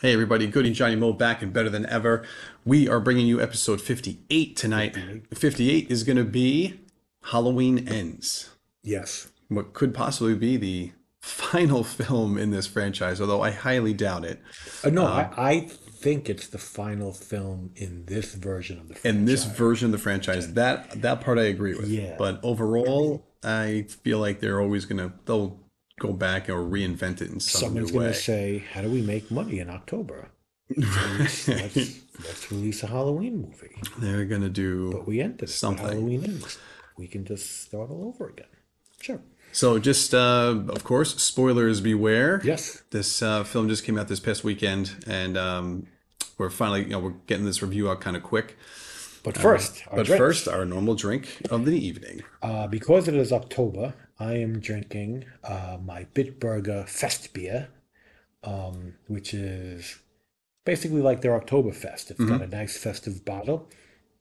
Hey everybody, Goody Johnny Mo back and better than ever. We are bringing you episode 58 tonight. 58. 58 is going to be Halloween Ends. Yes. What could possibly be the final film in this franchise, although I highly doubt it. No, I think it's the final film in this version of the In this franchise. version of the franchise, that part I agree with. Yeah. But overall, I feel like they'll go back or reinvent it in some new Someone's gonna way. say, "How do we make money in October? Let's release a Halloween movie." They're going to But do we ended it with something. Halloween ends. We can just start all over again. Sure. So just, of course, spoilers beware. Yes. This film just came out this past weekend, and we're finally, we're getting this review out kind of quick. But first, our But first, drinks. our normal drink of the evening. Because it is October, I am drinking my Bitburger Fest beer, which is basically like their Oktoberfest. It's got a nice festive bottle,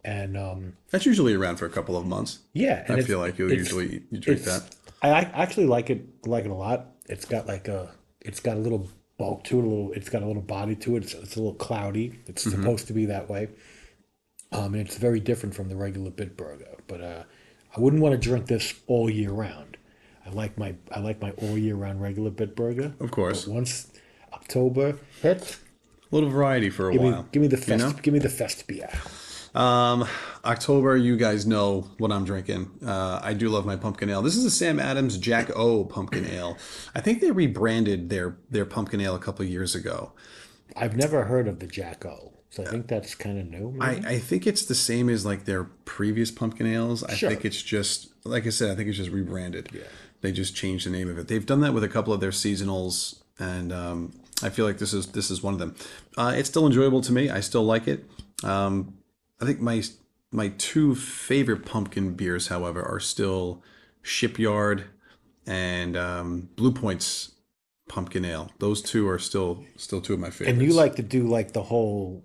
and That's usually around for a couple of months. yeah, I and feel like you drink it's that. actually like it a lot. It's got a little bulk to it, it's got a little body to it. It's a little cloudy. It's supposed to be that way. And it's very different from the regular Bitburger. But I wouldn't want to drink this all year round. I like my all year round regular Bitburger. Of But course, once October hits, a little variety for a while. You know, give me the fest beer. October. You guys know what I'm drinking. I do love my pumpkin ale. This is a Sam Adams Jack O pumpkin ale. I think they rebranded their pumpkin ale a couple of years ago. I've never heard of the Jacko, so I think that's kind of new, maybe. I think it's the same as like their previous pumpkin ales. I Sure. think it's just like I said. I think it's just rebranded. Yeah. They just changed the name of it. They've done that with a couple of their seasonals, and I feel like this is one of them. It's still enjoyable to me. I still like it. I think my two favorite pumpkin beers, however, are still Shipyard and Blue Point's pumpkin ale. Those two are still two of my And you favorites. like to do like the whole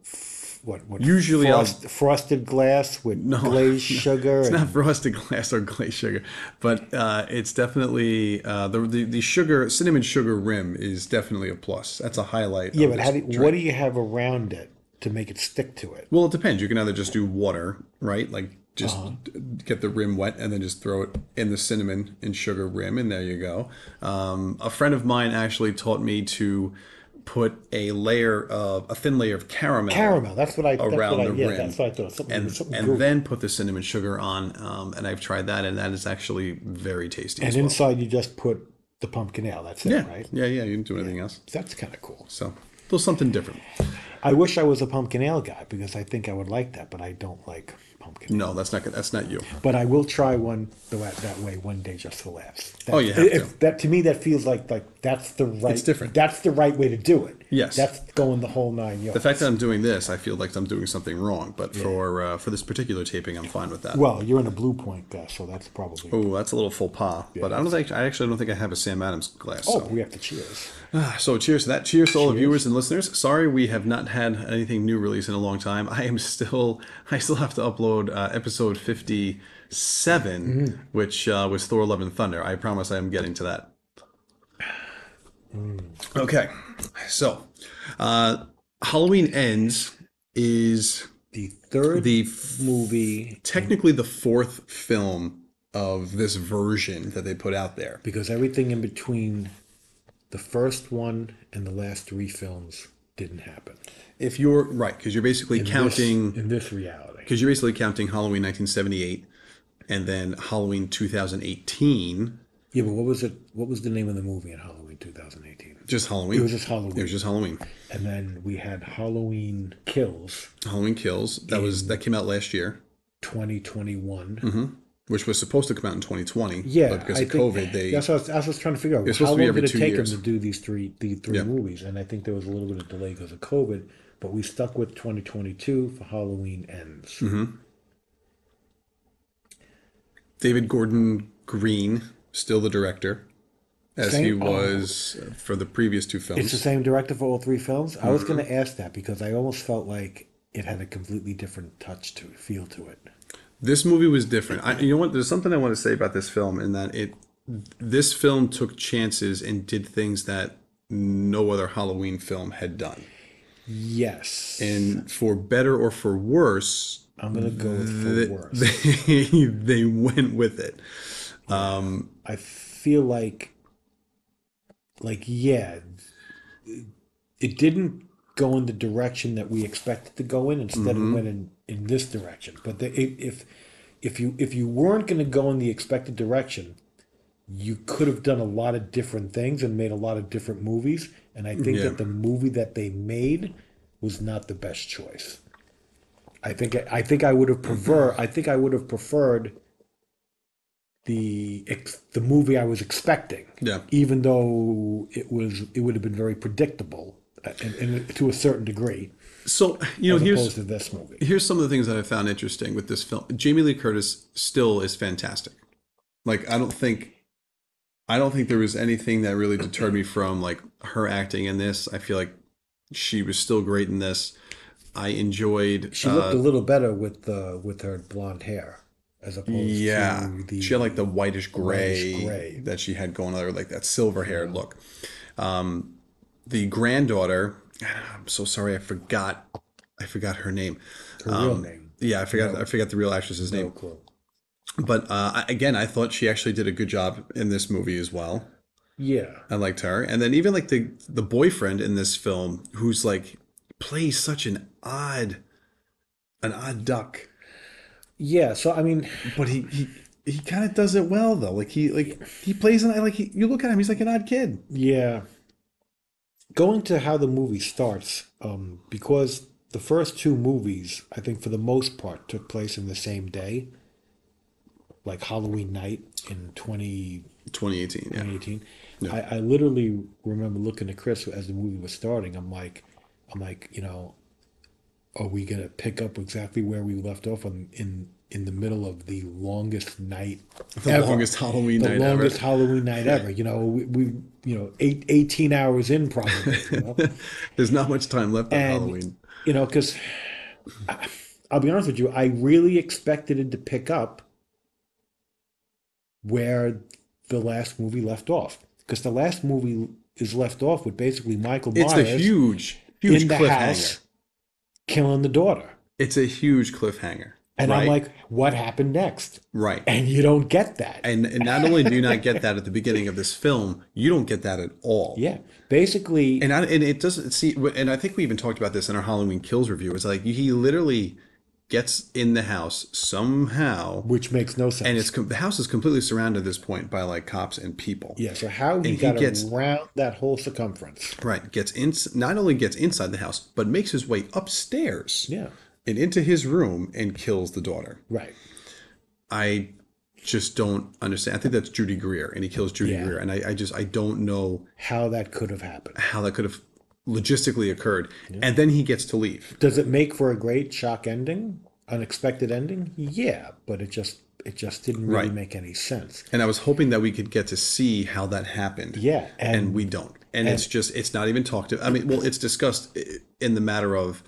what Usually I'll frosted glass with no, glazed sugar it's not and frosted glass or glaze sugar, but it's definitely the sugar cinnamon sugar rim is definitely a plus. That's a highlight yeah, of but this what do drink. you have around it to make it stick to it? Well, it depends. You can either just do water, right? Like just get the rim wet and then just throw it in the cinnamon and sugar rim, and there you go. A friend of mine actually taught me to put a thin layer of caramel Caramel. around the Yeah, rim that's what I thought. Something and group. then put the cinnamon sugar on. And I've tried that, and that is actually very tasty And as well. inside you just put the pumpkin ale. That's it, Yeah, right? yeah. You didn't do anything else, That's kind of cool. so a little something different. I wish I was a pumpkin ale guy because I think I would like that, but I don't like pumpkin ale. No, that's not good. That's not you. But I will try one that way one day just for laughs. Oh, you have to. That to me that feels like that's the right. It's different. That's the right way to do it. Yes. That's going the whole nine The yards. fact that I'm doing this, I feel like I'm doing something wrong. But for this particular taping, I'm fine with that. Well, you're in a Blue Point guy, so that's probably. Oh, that's a little faux pas. But I actually don't think I have a Sam Adams glass. Oh, So. we have to cheers. So cheers to that. Cheers to all the viewers and listeners. Sorry we have not had anything new released in a long time. I still have to upload episode 57, which was Thor: Love and Thunder. I promise I am getting to that. Okay, so Halloween Ends is The third the movie, technically the fourth film of this version that they put out there. because everything in between the first one and the last three films didn't happen. If you're right, because you're basically counting. In this reality. Because you're basically counting Halloween 1978 and then Halloween 2018. Yeah, but what was it? What was the name of the movie in Halloween 2018? Just Halloween. It was just Halloween. It was just Halloween. And then we had Halloween Kills Halloween Kills. That came out last year, 2021. which was supposed to come out in 2020. Yeah, But because I of think COVID, they. that's what I was trying to figure out. It's How supposed to be long every did it 2 take years. them to do these three Yeah. movies? And I think there was a little bit of delay because of COVID. But we stuck with 2022 for Halloween Ends. Mm-hmm. David Gordon Green, still the director, as he was for the previous two It's the films. same director for all three films. I was Mm-hmm. going to ask that because I almost felt like it had a completely different touch to it, feel to it. This movie was different. You know what? There's something I want to say about this film in that this film took chances and did things that no other Halloween film had done. Yes. And for better or for worse, I'm gonna go with for worse. they went with it. Yeah. I feel yeah, it didn't go in the direction that we expected to go in. Instead, it went in this direction. But if you weren't going to go in the expected direction, you could have done a lot of different things and made a lot of different movies. And I think Yeah. that the movie that they made was not the best choice. I think I would have preferred the movie I was expecting, Yeah. even though it would have been very predictable, and to a certain degree, So, as opposed here's to this movie. here's some of the things that I found interesting with this film. Jamie Lee Curtis still is fantastic. Like I don't think there was anything that really deterred me from like her acting in this. I feel like she was still great in this. I enjoyed She looked a little better with her blonde hair, as opposed yeah. to She had like the the whitish whitish gray gray. that she had going on there, like that silver haired Yeah, look. The granddaughter, I'm so sorry, I forgot her name. her real name. Yeah, I No, forgot the real actress's no name. clue. But again, I thought she actually did a good job in this movie as well. Yeah, I liked her, and then even like the boyfriend in this film, who's like plays such an odd duck, yeah. So I mean, but he kind of does it well though. Like he plays an like you look at him, he's like an odd kid. yeah. Going to how the movie starts, because the first two movies, I think for the most part, took place in the same day, like Halloween night in 2018, yeah, 2018. yeah. I literally remember looking at Chris as the movie was starting. I'm like, are we gonna pick up exactly where we left off in the middle of the longest night The ever? longest Halloween The night ever. longest Halloween night ever. We 18 hours in probably, There's not much time left on and Halloween. because I'll be honest with you, I really expected it to pick up where the last movie left off, because the last movie is left off with basically Michael It's a Myers huge, huge in the cliffhanger. house killing the daughter. It's a huge cliffhanger, And I'm right? like, what happened next? Right. And you don't get that. And not only do you not get that at the beginning of this film, you don't get that at all. Yeah. Basically, And it doesn't see, and I think we even talked about this in our Halloween Kills review. It's like he literally gets in the house somehow, which makes no and sense. the house is completely surrounded at this point by like cops and people. Yeah. So how he And he got gets around that whole circumference? right, gets in, not only gets inside the house, but makes his way upstairs Yeah. and into his room and kills the daughter. Right. I just don't understand. I think that's Judy Greer, and he kills Judy Yeah. Greer, and I don't know How that could have happened. how that could have logistically occurred. And then he gets to leave. Does it make for a great shock ending? Unexpected ending? Yeah, but it just didn't really Right. make any sense. And I was hoping that we could get to see how that happened. Yeah, And we don't. And it's not even talked to. I mean, well, it's discussed in the matter of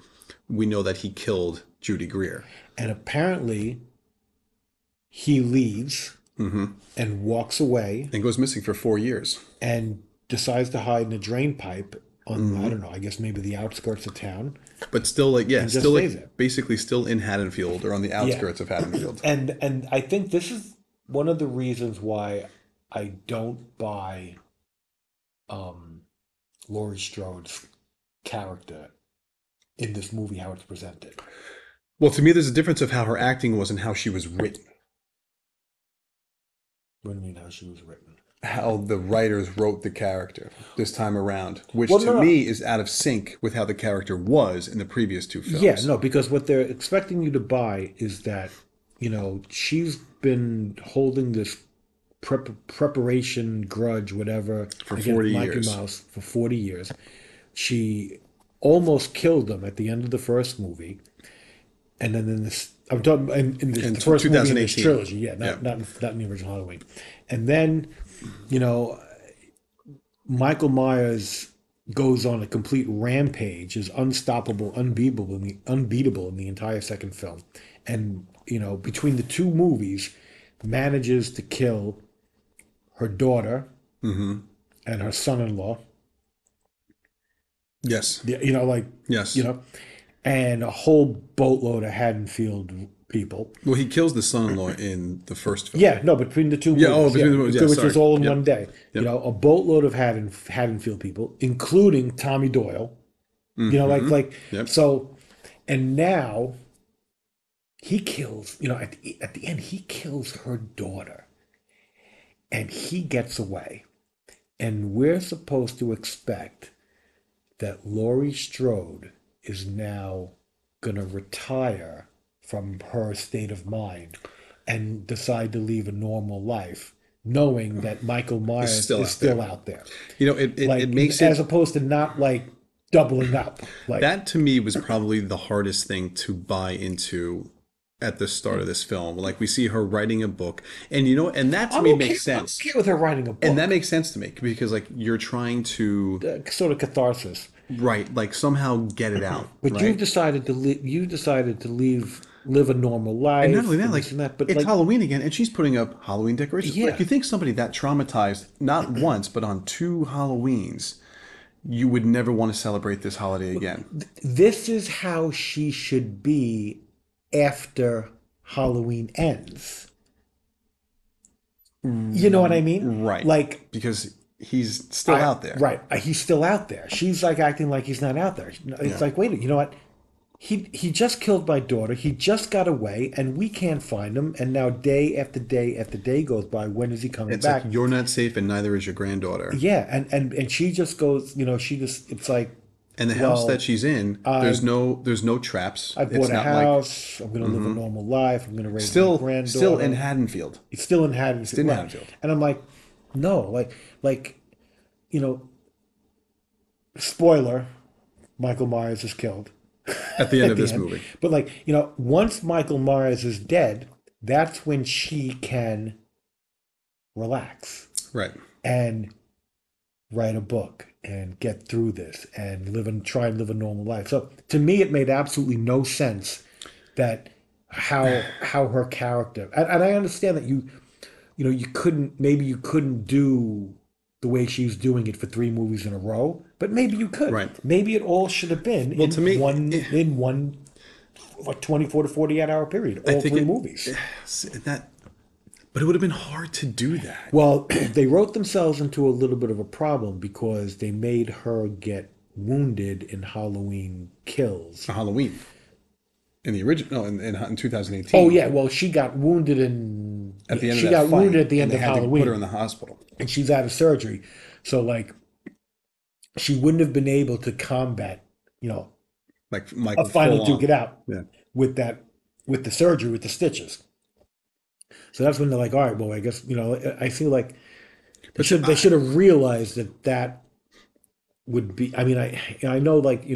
we know that he killed Judy Greer. and apparently he leaves and walks away And goes missing for 4 years. and decides to hide in a drain pipe on, I don't know, I guess maybe the outskirts of town. But still, like, yeah, just still, stays like, there. basically still in Haddonfield or on the outskirts of Haddonfield. And I think this is one of the reasons why I don't buy Laurie Strode's character in this movie, how it's presented. Well, to me, there's a difference of how her acting was and how she was written. What do you mean how she was written? How the writers wrote the character this time around, which Well, to no. me is out of sync with how the character was in the previous two films. Yeah, no, because what they're expecting you to buy is that, she's been holding this preparation grudge, whatever, For against 40 Mickey years. Mouse for 40 years. She almost killed him at the end of the first movie. And then in this, I'm talking in In the first movie in this 2018. trilogy, yeah, Yeah. not in the original Halloween. And then, Michael Myers goes on a complete rampage, is unstoppable, unbeatable in the entire second film. And, between the two movies, manages to kill her daughter and her son-in-law. Yes. You know, like, you Yes. know, and a whole boatload of Haddonfield people. Well, he kills the son-in-law in the first film. Yeah, no, between the two Yeah. Oh, movies, yeah, between the movies. Yeah. which was Sorry. all in Yep. one day. You Yep. know, a boatload of Haddonfield people, including Tommy Doyle. You know, Mm-hmm. Yep. so, and now he kills. You know, at the end, he kills her daughter, and he gets away. And we're supposed to expect that Laurie Strode is now going to retire from her state of mind and decide to leave a normal life, knowing that Michael It's Myers still is out there. still out there. You know, it Like, makes as it opposed to not like doubling up. Like, that to me was probably the hardest thing to buy into at the start of this film. Like we see her writing a book, and and that to I'm me okay. makes I'm sense. okay with her writing a And that book, makes sense to me because like you're trying to sort of catharsis. right, like somehow get it out, But you've right? decided to you decided to live a normal And not only life that, and like this and that. But it's like, Halloween again, and she's putting up Halloween decorations. Like yeah, you think somebody that traumatized not once but on two Halloweens, you would never want to celebrate this holiday again. this is how she should be after Halloween ends. You know what I mean? Right. Like, Because he's still out there. right, he's still out there. She's like acting like he's not out there. It's Yeah. like, wait, you know what? He just killed my daughter. He just got away, and we can't find him. And now day after day after day goes by. When is he coming It's like back? you're not safe and neither is your granddaughter. Yeah, and she just goes, she just, it's like, And the house that well, she's in, I there's no traps. I It's bought a not like house. I'm gonna live a normal life. I'm gonna raise my still in granddaughter. Haddonfield. It's still in Haddonfield, In right? Haddonfield. And I'm like, no, like, you know, spoiler: Michael Myers is killed At the end at of the this end. movie. But like, once Michael Myers is dead, that's when she can relax Right. and write a book and get through this and try and live a normal life. So to me, it made absolutely no sense that how her character, and I understand that you couldn't do the way she's doing it for three movies in a row, but maybe you could. Right. Maybe it all should have been Well, to me, in one like 24 to 48 hour period, I all think three movies. that but it would have been hard to do that. Well, they wrote themselves into a little bit of a problem because they made her get wounded in Halloween Kills. For Halloween. In the original, no, in 2018. Oh yeah, well she got wounded in At the end she of that got fight, wounded at the and end they of had to Halloween, put her in the hospital. and she's out of surgery, so like she wouldn't have been able to combat, Like a Michael final full duke on. it out Yeah. with the surgery with the stitches. So that's when they're like, all right, well, I guess I feel like But they should have realized that would be. I mean, I know, like,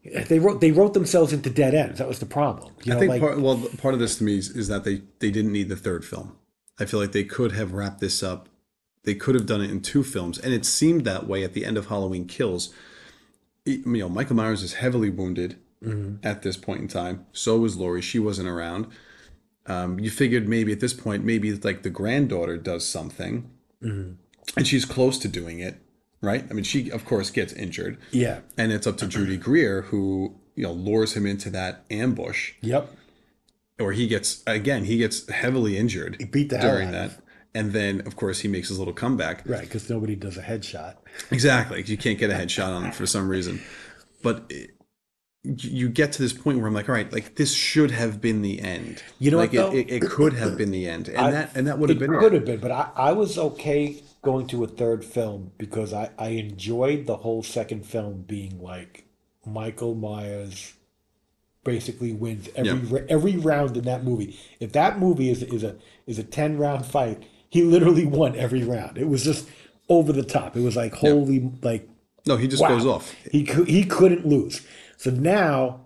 they wrote themselves into dead ends. That was the problem. I think Like, part of this to me is that they didn't need the third film. I feel like they could have wrapped this up. They could have done it in two films, and it seemed that way at the end of Halloween Kills. Michael Myers is heavily wounded at this point in time. So was Laurie. She wasn't around. You figured maybe at this point, maybe like the granddaughter does something, and she's close to doing it, right? I mean, she of course gets injured, yeah, and it's up to Judy Greer who lures him into that ambush, yep, or he gets heavily injured he beat the hell during out that, of and then of course he makes his little comeback. right because nobody does a headshot. Exactly, you can't get a headshot on him for some reason, but you get to this point where I'm like, all right, like this should have been the end. You know like what, though? it could have been the end, and that would have been Could it. have been, but I was okay going to a third film because I enjoyed the whole second film being like Michael Myers basically wins every round in that movie. If that movie is a 10 round fight, he literally won every round. It was just over the top. It was like holy, like, No, he just wow. goes off. He couldn't lose. So now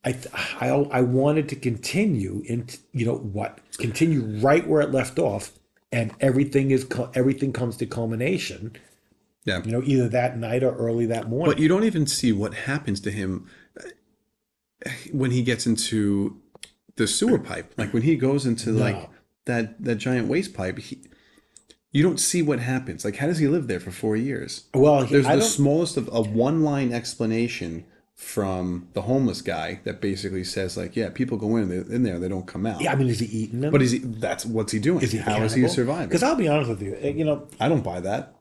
I wanted to continue continue right where it left off, and everything comes to culmination. Yeah, Either that night or early that morning. but you don't even see what happens to him when he gets into the sewer pipe. Like when he goes into like that giant waste pipe, You don't see what happens. Like, how does he live there for 4 years? Well, There's I the don't. smallest of a one-line explanation from the homeless guy that basically says, like, yeah, people go in there, they don't come out. Yeah, I mean, is he eating But them? that's what's he doing? Is he a How is he cannibal? Because surviving? I'll be honest with you, I don't buy that.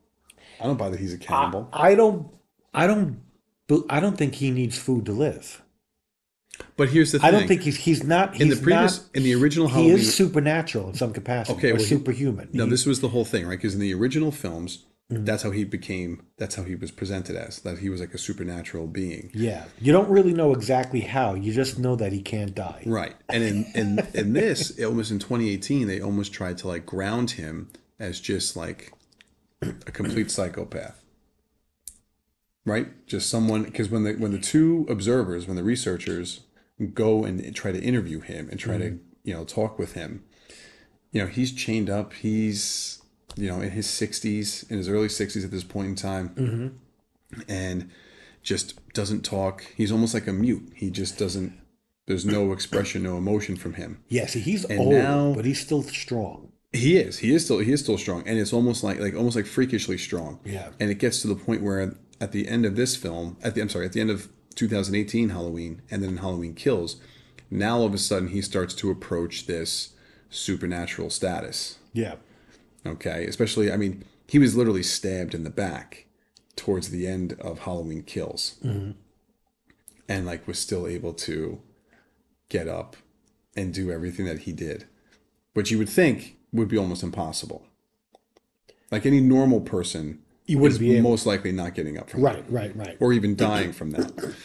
I don't buy that he's a cannibal. I don't, I don't, I don't think he needs food to live. But here's the I don't thing. think he's not In the he's not previous, in the original he Halloween, is supernatural in some capacity okay, or well, superhuman. no, this was the whole thing, right? Because in the original films, that's how he became. That's how he was presented as. That he was like a supernatural being, Yeah, you don't really know exactly how. You just know that he can't die. right? And in this, almost in 2018, they almost tried to like ground him as just like a complete psychopath, right? Just someone, because when the two observers, when the researchers go and try to interview him and try to talk with him, he's chained up. He's in his 60s, in his early 60s at this point in time, and just doesn't talk. He's almost like a mute. He just doesn't. There's no expression, no emotion from him. Yeah, see, he's And old, now but he's still strong. he is. He is still strong, and it's almost like freakishly strong. Yeah. And it gets to the point where at the end of this film, at the end of 2018 Halloween, and then Halloween Kills, now all of a sudden he starts to approach this supernatural status. Yeah, Okay, especially, I mean, he was literally stabbed in the back towards the end of Halloween Kills, and like was still able to get up and do everything that he did, which you would think would be almost impossible. Like any normal person you wouldn't is be able. most likely not getting up from Right, that, right. or even dying from that.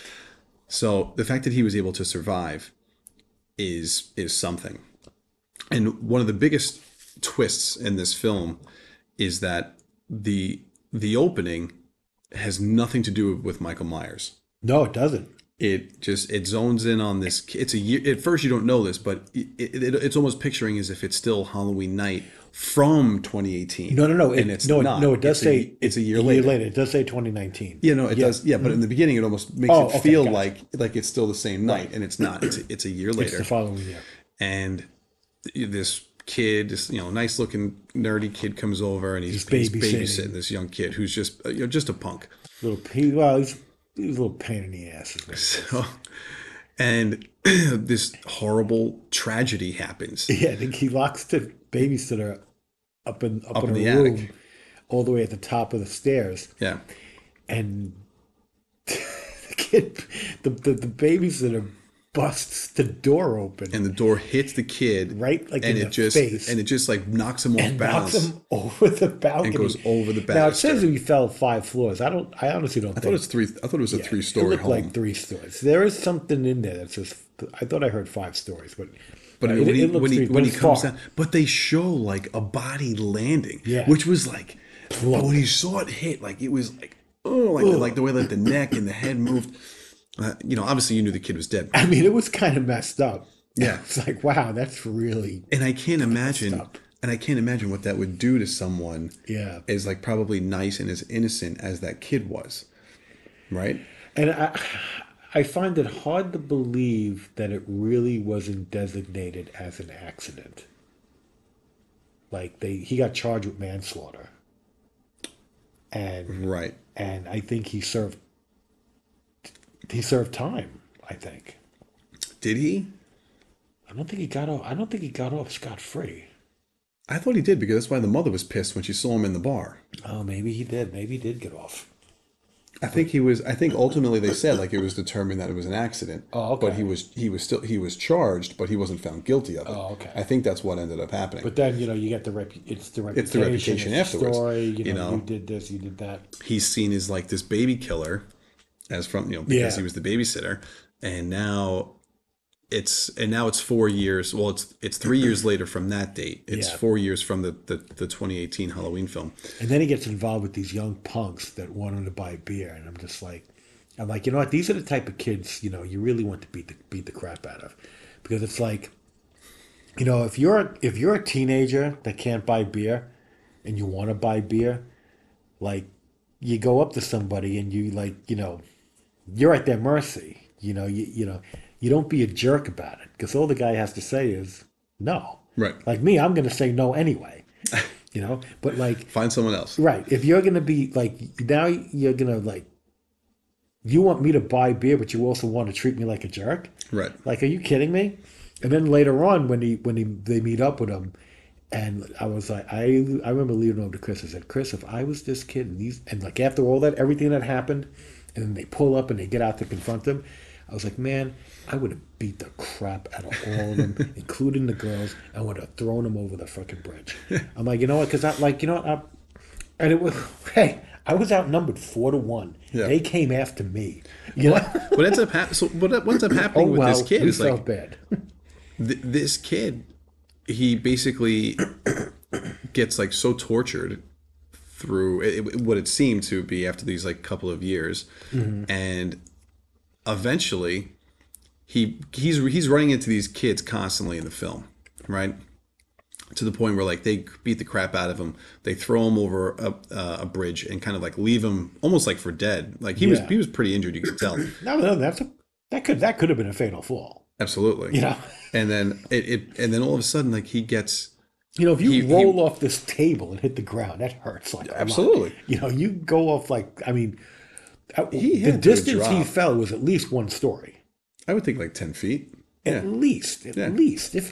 So the fact that he was able to survive is something. And one of the biggest twists in this film is that the opening has nothing to do with Michael Myers. No, it doesn't. It zones in on this. It's a year. At first, you don't know this, but it's almost picturing as if it's still Halloween night from 2018. No. And it's no, not. no. It does say it's a year later. It does say 2019. Yeah, no, it does. Yeah, but in the beginning, it almost makes Oh, it okay, feel gotcha. like it's still the same night, and it's not. It's a year It's later. the following year. And this kid, this nice looking nerdy kid, comes over, and he's babysitting this young kid who's just just a punk. He's a little pain in the ass. So, and this horrible tragedy happens. Yeah, I think he locks the babysitter up in in a the room, attic. all the way at the top of the stairs, Yeah, and the kid, the babysitter busts the door open, and the door hits the kid right, like and in it the face, and it just like knocks him off and knocks balance. him over the balcony. And goes over the Now it says banister. that he fell 5 floors. I honestly don't I thought think it was three. I thought it was a it three-story looked home. like 3 stories. There is something in there that says. I thought I heard 5 stories, but But it looks when he three, but it's comes far. down, but they show like a body landing, Yeah. which was like, but when he saw it hit, like it was like, oh, like the way like the neck and the head moved. Obviously you knew the kid was dead, I mean, it was kind of messed up. Yeah. It's like, wow, that's really. and I can't imagine, up. what that would do to someone. Yeah. As like probably nice and as innocent as that kid was, right? And I find it hard to believe that it really wasn't designated as an accident. Like he got charged with manslaughter, and Right. I think he served time. I think. Did he? I don't think he got off. I don't think he got off scot free. I thought he did because that's why the mother was pissed when she saw him in the bar. Oh, maybe he did. Maybe he did get off. I think he was. I think ultimately they said like it was determined that it was an accident. Oh, okay. But he was charged, but he wasn't found guilty of it. Oh, okay. I think that's what ended up happening. But then you get it's the reputation. It's the reputation it's the afterwards, story. you know. You did this. You did that. He's seen as like this baby killer, as from because Yeah. he was the babysitter, and now it's 4 years. Well, it's 3 years later from that date. It's Yeah. 4 years from the 2018 Halloween film. And then he gets involved with these young punks that want him to buy beer, and I'm like, you know what? These are the type of kids you really want to beat the crap out of, because it's like, if you're a teenager that can't buy beer, and you want to buy beer, like you go up to somebody and you you're at their mercy. You don't be a jerk about it, because all the guy has to say is no. Right. Like me, I'm going to say no anyway. you know. But like, Find someone else. right, if you're gonna be like now, you're gonna like you want me to buy beer, but you also want to treat me like a jerk. Right. Like, are you kidding me? And then later on, when they meet up with him, and I was like, I remember leaving over to Chris. I said, Chris, if I was this kid and these and like after all that, everything that happened, and then they pull up and they get out to confront him, I was like, man, I would have beat the crap out of all of them, including the girls, and would have thrown them over the fucking bridge. I'm like, you know what? Because I like, you know, and it was hey. I was outnumbered 4-1. Yeah. They came after me. You know? What ends up happening with this kid we is felt like bad. this kid, he basically gets like so tortured through what it seemed to be after these like couple of years, and eventually he's running into these kids constantly in the film, right? To the point where like they beat the crap out of him, they throw him over a bridge and kind of like leave him almost like for dead. Like he was pretty injured, you could tell. No, that could have been a fatal fall. Absolutely. You know, And then and then all of a sudden like he gets, you know, if you roll off this table and hit the ground, that hurts like a absolutely. lot. You know, you go off like I mean, He the had to distance he drop. fell was at least 1 story, I would think like 10 feet. at least, if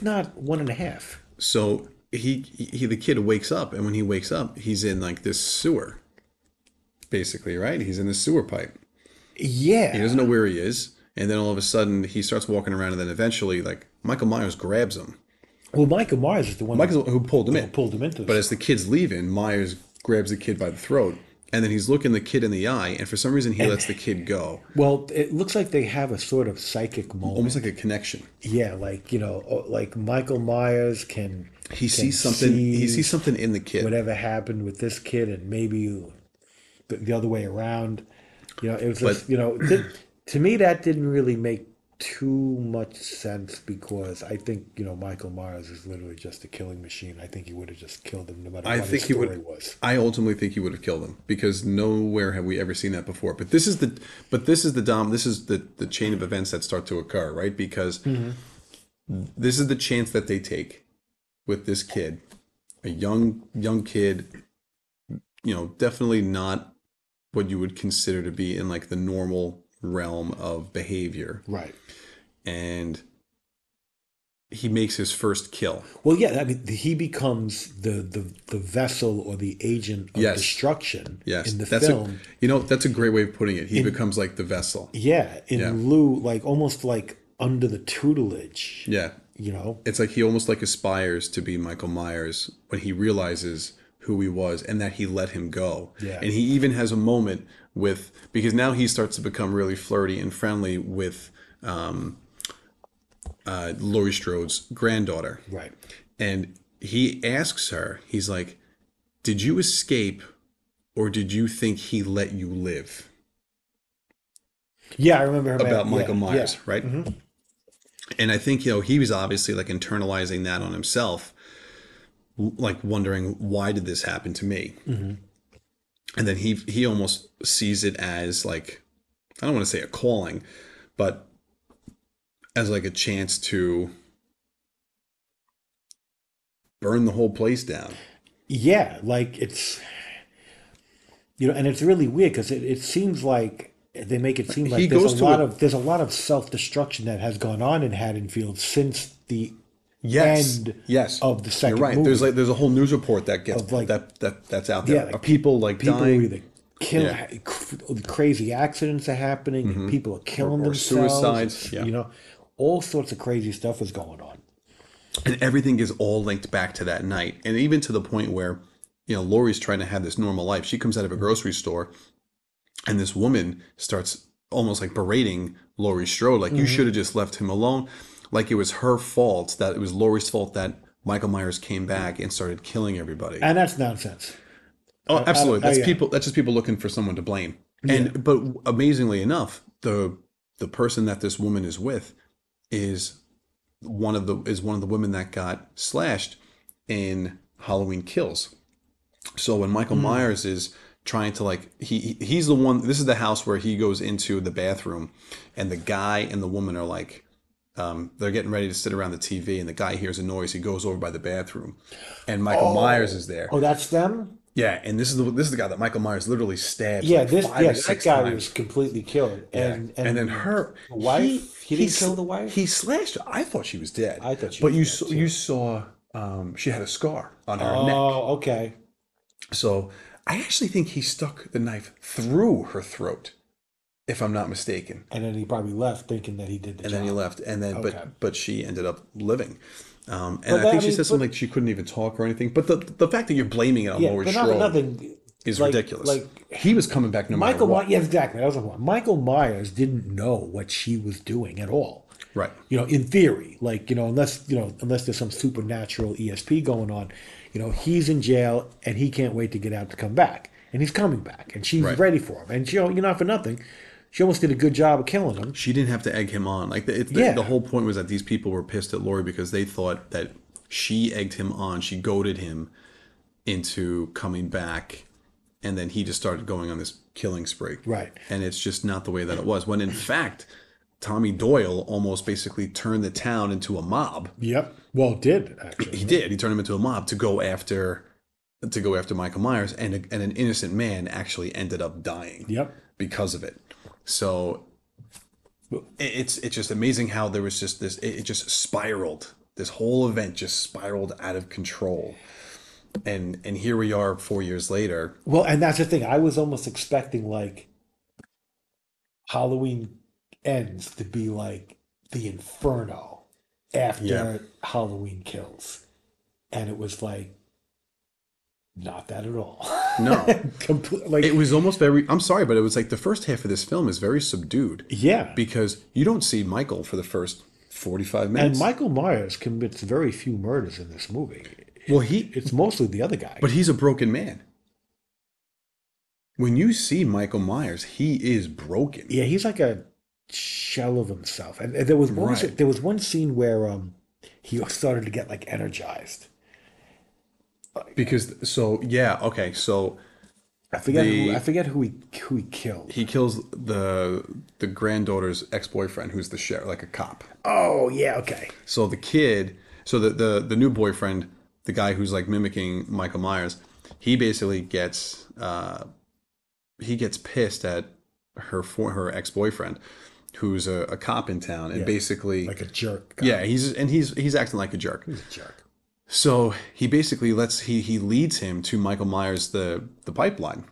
not 1.5. So the kid wakes up, and when he wakes up, he's in like this sewer, basically, right? He's in the sewer pipe. Yeah, He doesn't know where he is, and then all of a sudden he starts walking around, and then eventually, like Michael Myers grabs him. well, Michael Myers is the one Who pulled him in. pulled him into this. But as the kid's leaving, Myers grabs the kid by the throat, and then he's looking the kid in the eye, and for some reason he lets the kid go, Well, it looks like they have a sort of psychic moment. almost like a connection. Yeah, like you know, like Michael Myers can He sees something. He sees something in the kid. whatever happened with this kid, and maybe the other way around. You know, it was just, you know, to me that didn't really make too much sense because I think, you know, Michael Myers is literally just a killing machine. I think he would have just killed him no matter I what think his he story would. was. I ultimately think he would have killed him because nowhere have we ever seen that before. But this is the chain of events that start to occur, right? Because this is the chance that they take with this kid, a young kid, you know, definitely not what you would consider to be in like the normal realm of behavior, Right. and he makes his first kill. Well, yeah, I mean, he becomes the vessel or the agent of destruction in the film. That's a great way of putting it. He becomes like the vessel. Yeah, in lieu, like almost like under the tutelage. Yeah. You know? It's like he almost like aspires to be Michael Myers when he realizes who he was and that he let him go. Yeah. And he even has a moment because now he starts to become really flirty and friendly with Laurie Strode's granddaughter. Right. And he asks her, he's like, did you escape or did you think he let you live? Yeah, I remember him About Michael Myers, yeah. right? Mm-hmm. And I think, he was obviously like internalizing that on himself, like wondering, why did this happen to me? Mm-hmm. And then he almost sees it as like, I don't want to say a calling, but as like a chance to burn the whole place down. Yeah, like it's, and it's really weird because it seems like they make it seem like there's a lot of self-destruction that has gone on in Haddonfield since the end of the second You're right. movie. There's a whole news report that gets that's out there. Yeah, like people like people dying. are either crazy accidents are happening, and people are killing themselves. Suicides. Yeah. All sorts of crazy stuff is going on. And everything is all linked back to that night. And even to the point where, Laurie's trying to have this normal life. She comes out of a grocery store and this woman starts almost like berating Laurie Strode. Like, you should have just left him alone. Like it was her fault, that it was Laurie's fault that Michael Myers came back and started killing everybody. And that's nonsense. Oh, absolutely. That's just people looking for someone to blame. And but amazingly enough, the person that this woman is with is one of the women that got slashed in Halloween Kills. So when Michael Myers is trying to he's the one, this is the house where he goes into the bathroom and the guy and the woman are like they're getting ready to sit around the TV, and the guy hears a noise. He goes over by the bathroom, and Michael Myers Oh, is there. oh, that's them. Yeah, and this is the guy that Michael Myers literally stabs Yeah, like this five yeah or that six guy was times. completely killed, Yeah, and then and her the wife. He didn't kill the he wife. slashed her. I thought she was dead, I thought she but was dead you too. saw she had a scar on her neck. Oh, okay. So I actually think he stuck the knife through her throat, if I'm not mistaken. And then he probably left thinking that he did the And then he job. left, and then Okay. but she ended up living. And But I that, I think she mean, said something like she couldn't even talk or anything. But the fact that you're blaming it on yeah, Laurie but not for Strode nothing. is Like, ridiculous. like He was coming back no matter Michael what. Myers, yeah, exactly. That was the one. Michael Myers didn't know what she was doing at all. Right. In theory, unless there's some supernatural ESP going on, he's in jail and he can't wait to get out to come back, and he's coming back, and she's Right. ready for him, and not for nothing, she almost did a good job of killing him. She didn't have to egg him on. Like Yeah. the whole point was that these people were pissed at Laurie because they thought that she egged him on. She goaded him into coming back, and then he just started going on this killing spree. Right. And it's just not the way that it was. When in fact, Tommy Doyle almost basically turned the town into a mob. Yep. Well, it did actually. He did. He turned him into a mob to go after Michael Myers, and an innocent man actually ended up dying. Yep. Because of it. So it's just amazing how there was just this. It just spiraled. This whole event just spiraled out of control. And here we are 4 years later. Well, and that's the thing. I was almost expecting like Halloween Ends to be like the Inferno after Yeah. Halloween Kills, and it was like not that at all. No. Like It was almost very. I'm sorry, but it was like the first half of this film is very subdued. yeah. Because you don't see Michael for the first 45 minutes. And Michael Myers commits very few murders in this movie. Well, It's mostly the other guy. but he's a broken man. When you see Michael Myers, he is broken. Yeah, he's like a shell of himself. And there was one, Right. there was one scene where he started to get like energized. Because okay, so I forget The- I forget who he killed. he kills the granddaughter's ex-boyfriend, who's the sheriff, like a cop. Oh yeah, okay. So the kid, so the new boyfriend, the guy who's like mimicking Michael Myers, he basically gets pissed at her ex-boyfriend, who's a cop in town, and basically Like a jerk. yeah, he's acting like a jerk. He's a jerk. So he basically he leads him to Michael Myers the pipeline,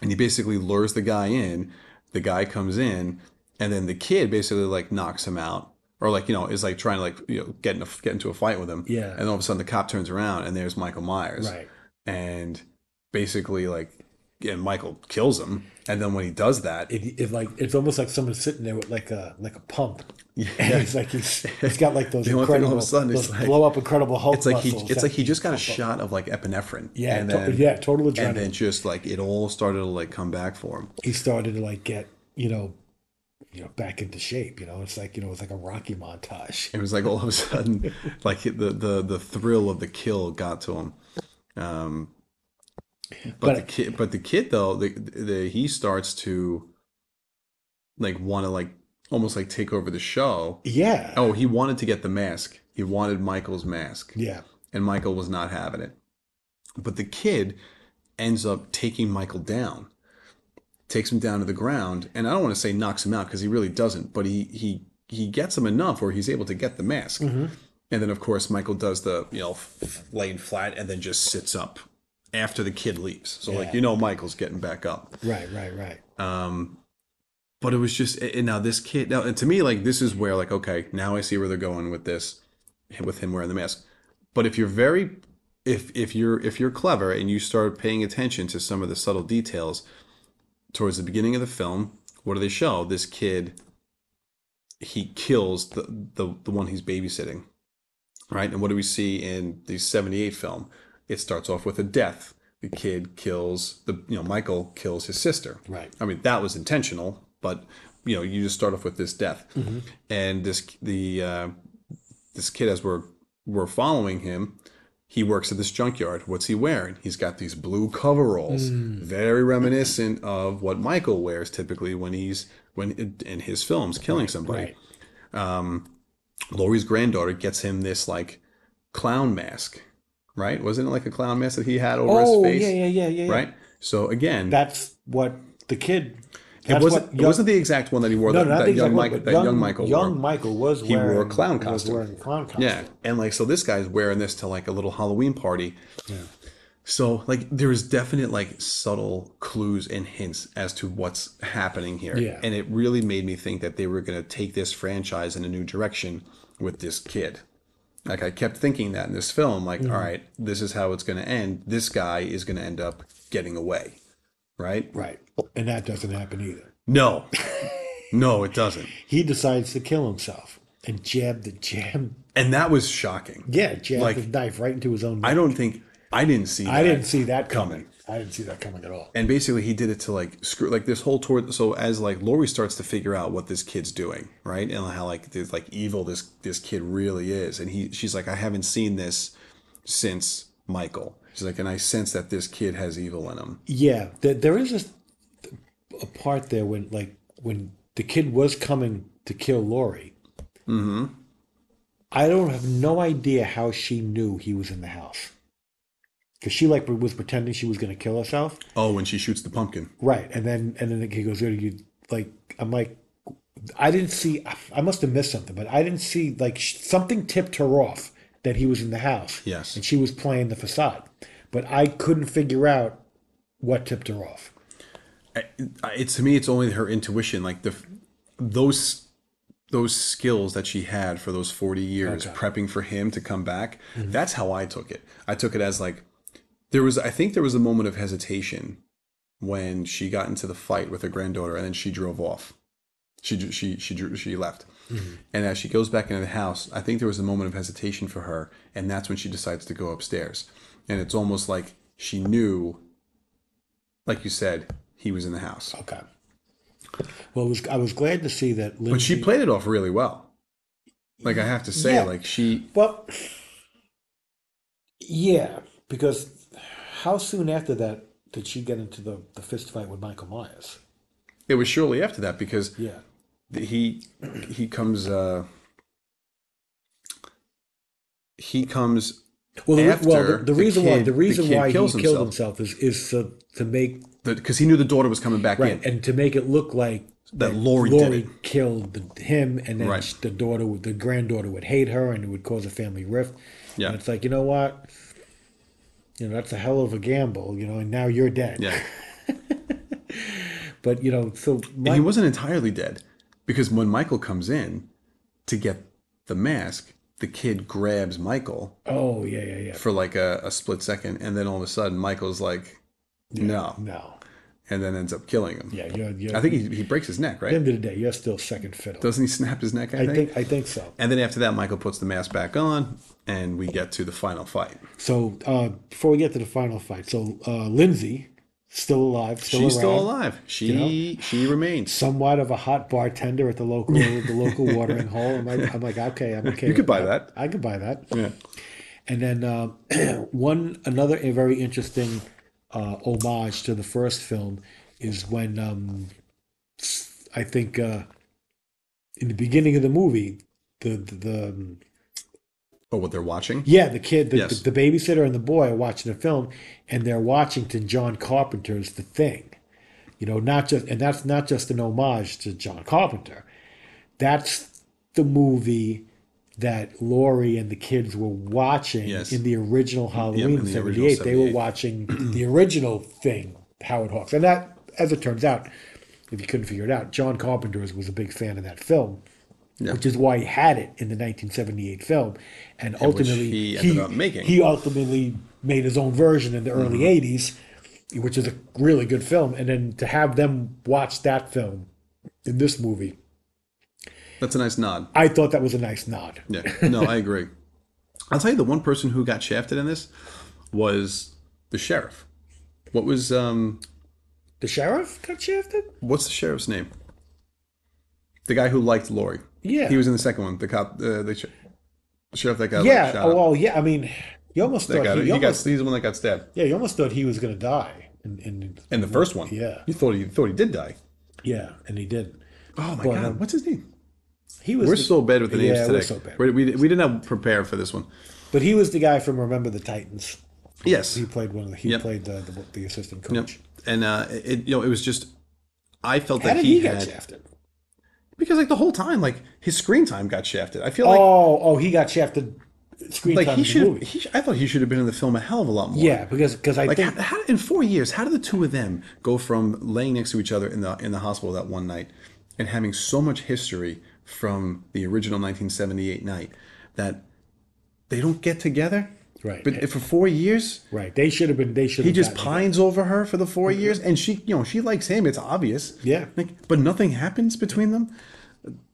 and he basically lures the guy in. The guy comes in, and then the kid basically like knocks him out, or like is like trying to like get into a fight with him. Yeah. And all of a sudden the cop turns around and there's Michael Myers. Right. And basically and Michael kills him. And then when he does that, It's almost like someone sitting there with like a pump. Yeah. And it's like he's got like those The only thing all of incredible a sudden is those like- blow up incredible Hulk it's like muscles it's that like he just got a pump up. shot of like epinephrine. Yeah, And then, total adrenaline. and then just like it all started to like come back for him. He started to like get back into shape. It's like it's like a Rocky montage. It was like all of a sudden, like the thrill of the kill got to him. But the kid though, he starts to like want to like almost like take over the show. Yeah. Oh, he wanted to get the mask. He wanted Michael's mask, Yeah. and Michael was not having it. But the kid ends up taking Michael down, takes him down to the ground, and I don't want to say knocks him out because he really doesn't, but he gets him enough where he's able to get the mask. Mm-hmm. And then of course Michael does the laying flat and then just sits up after the kid leaves. So like Michael's getting back up. Right. But it was just, and now this kid, now and to me like this is where like okay, now I see where they're going with this, with him wearing the mask. But if you're if you're clever and you start paying attention to some of the subtle details towards the beginning of the film, what do they show? This kid, he kills the one he's babysitting, right? And what do we see in the 78 film? It starts off with a death. The kid kills Michael kills his sister. Right. I mean, that was intentional, but you just start off with this death. Mm-hmm. And this kid, as we're following him, he works at this junkyard. What's he wearing? He's got these blue coveralls, very reminiscent of what Michael wears typically when in his films killing somebody. Right. Laurie's granddaughter gets him this like clown mask, right? Wasn't it like a clown mask that he had over his Oh, yeah, face, yeah, yeah, yeah, yeah. right? So again, That's what the kid. it That's wasn't what it wasn't the exact one that he wore no, that, not the that young exact one, Michael but that young Michael wore. young Michael was He wore a clown was costume. wearing a clown Yeah, costume. and like so this guy's wearing this to like a little Halloween party. Yeah. So like there is definite like subtle clues and hints as to what's happening here. Yeah. And it really made me think that they were going to take this franchise in a new direction with this kid. Like I kept thinking that in this film, like, all right, this is how it's going to end. This guy is going to end up getting away, right? Right. And that doesn't happen either. No, no, it doesn't. He decides to kill himself and jab. And that was shocking. Yeah, jab Like, the knife right into his own neck. I didn't see that. I didn't see that coming. I didn't see that coming at all. And basically he did it to like screw like this whole tour. So as like Laurie starts to figure out what this kid's doing, right? And how like this like evil this kid really is. And she's like, I haven't seen this since Michael. She's like, and I sense that this kid has evil in him. Yeah, there is a part there when the kid was coming to kill Lori. Mm-hmm. I don't have no idea how she knew he was in the house. Because she like was pretending she was going to kill herself. Oh, when she shoots the pumpkin. Right. And then he goes, you like, I'm like, I didn't see, I must have missed something, but I didn't see like something tipped her off that he was in the house. Yes. And she was playing the facade. But I couldn't figure out what tipped her off. To me, it's only her intuition. Like those skills that she had for those 40 years prepping for him to come back. Mm-hmm. That's how I took it. I took it as like, I think there was a moment of hesitation when she got into the fight with her granddaughter, and then she drove off. She left, mm-hmm. And as she goes back into the house, I think there was a moment of hesitation for her, and that's when she decides to go upstairs. And it's almost like she knew, like you said, he was in the house. Okay. Well, I was glad to see that Lindsay... But she played it off really well. Like I have to say, yeah. like she... Well, yeah, because how soon after that did she get into the fist fight with Michael Myers? It was shortly after that because yeah. he comes after the reason why he killed himself himself is to make because he knew the daughter was coming back in, and to make it look like that Laurie did it. Killed him, and then the granddaughter would hate her, and it would cause a family rift. Yeah, and it's like, you know what, that's a hell of a gamble, and now you're dead. Yeah. But so and he wasn't entirely dead, because when Michael comes in to get the mask, the kid grabs Michael. Oh yeah. For like a split second, and then all of a sudden Michael's like, no, and then ends up killing him. Yeah, I think he breaks his neck, right? At the end of the day, you're still second fiddle. Doesn't he snap his neck? I think so. And then after that, Michael puts the mask back on, and we get to the final fight. So before we get to the final fight, so Lindsay. Still alive. She's still alive. She remains somewhat of a hot bartender at the local watering hole. I'm like, okay, I'm okay. You could buy that. I could buy that. Yeah. And then another very interesting homage to the first film is when I think in the beginning of the movie the what they're watching? Yeah, the kid, the babysitter and the boy are watching the film, and they're watching to John Carpenter's The Thing. That's not just an homage to John Carpenter. That's the movie that Laurie and the kids were watching in the original Halloween in 78. They were watching the original Thing, Howard Hawks. And that, as it turns out, if you couldn't figure it out, John Carpenter was a big fan of that film. Yeah. Which is why he had it in the 1978 film, and ultimately he ended up making. He ultimately made his own version in the early 80s, which is a really good film. And then to have them watch that film in this movie, that's a nice nod. I thought that was a nice nod. Yeah, no, I agree. I'll tell you, the one person who got shafted in this was the sheriff. What was the sheriff got shafted? What's the sheriff's name? The guy who liked Laurie. Yeah, he was in the second one. The cop, the sheriff that got shot up. Yeah. I mean, you almost thought he's the one that got stabbed. Yeah, you almost thought he was going to die in the first one. Yeah, you thought he did die. Yeah, and he didn't. Oh my God, what's his name? He was We're so bad with the names yeah, we're today. so bad. We didn't have prepare for this one. But he was the guy from Remember the Titans. Yes. He played one of the, he Yep. played the assistant Yep. coach. And it was just I felt How that did he he get had shafted? because like the whole time like his screen time got shafted. I feel like Oh, he got shafted screen time he in the should movie. I thought he should have been in the film a hell of a lot more. Yeah, because I Like think how, in 4 years, how did the two of them go from laying next to each other in the hospital that one night and having so much history from the original 1978 night that they don't get together? right, But for 4 years, right. They should have been. They should he have just gotten together. pines over her for the 4 years, and she likes him. It's obvious. Yeah. Like, but nothing happens between them.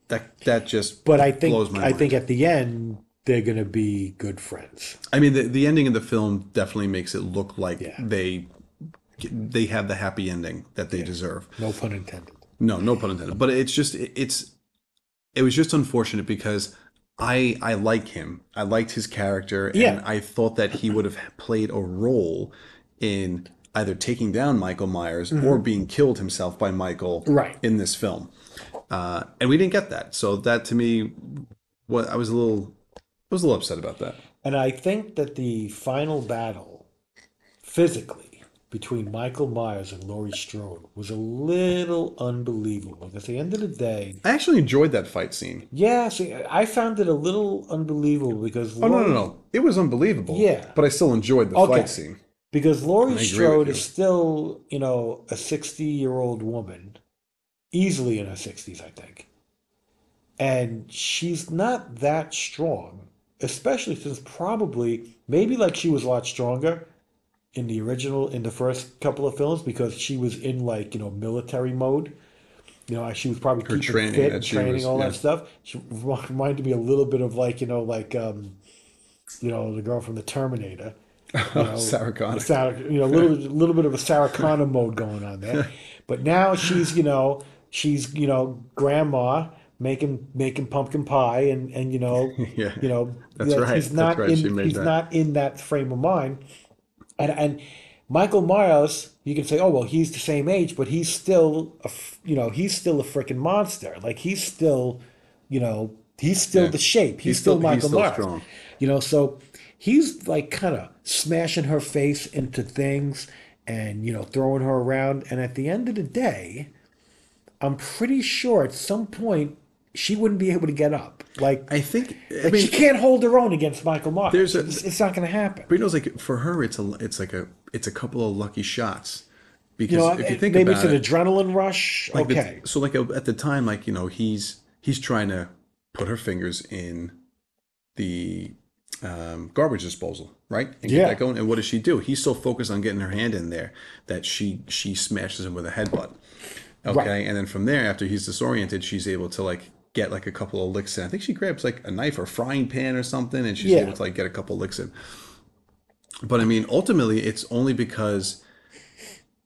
That just But blows my I mind. think at the end they're gonna be good friends. I mean, the ending of the film definitely makes it look like Yeah. they have the happy ending that they deserve. No pun intended. No pun intended. But it's just it was just unfortunate because I like him. I liked his character, and Yeah. I thought that he would have played a role in either taking down Michael Myers or being killed himself by Michael Right. in this film. And we didn't get that. So that to me, I was a little upset about that. And I think that the final battle, physically, between Michael Myers and Laurie Strode was a little unbelievable. At the end of the day, I actually enjoyed that fight scene. yeah, see, I found it a little unbelievable because Oh no, Laurie, no, no! It was unbelievable. Yeah. But I still enjoyed the Okay. fight scene. because Laurie agree Strode with is you. still, a 60-year-old woman, easily in her 60s, I think. And she's not that strong, especially since probably, maybe like she was a lot stronger in the first couple of films because she was in like, military mode. She was probably keeping training fit that and she training, was- all yeah. that stuff. She reminded me a little bit of like, the girl from the Terminator. Sarah Connor. A little bit of a Sarah Connor mode going on there. But now she's grandma making pumpkin pie and Yeah. That's that right. he's That's not right. She in made he's that. not in that frame of mind. And Michael Myers, you can say, oh well, he's the same age, but he's still he's still a freaking monster. Like he's still Yeah. the shape. He's still he's Michael still Myers. strong. So he's like kind of smashing her face into things and throwing her around. And at the end of the day, I'm pretty sure at some point she wouldn't be able to get up. Like, I think. I like mean, she can't hold her own against Michael Myers. There's a- It's not going to happen. but like for her, it's a couple of lucky shots because if you think Maybe about it's an it, adrenaline rush. like Okay. at the time, like he's trying to put her fingers in the garbage disposal, right? And get Yeah. that going. And what does she do? He's so focused on getting her hand in there that she smashes him with a headbutt. Okay, Right. and then from there, after he's disoriented, she's able to like get like a couple of licks in. I think she grabs like a knife or frying pan or something, and she's Yeah. able to like get a couple of licks in. But I mean, ultimately, it's only because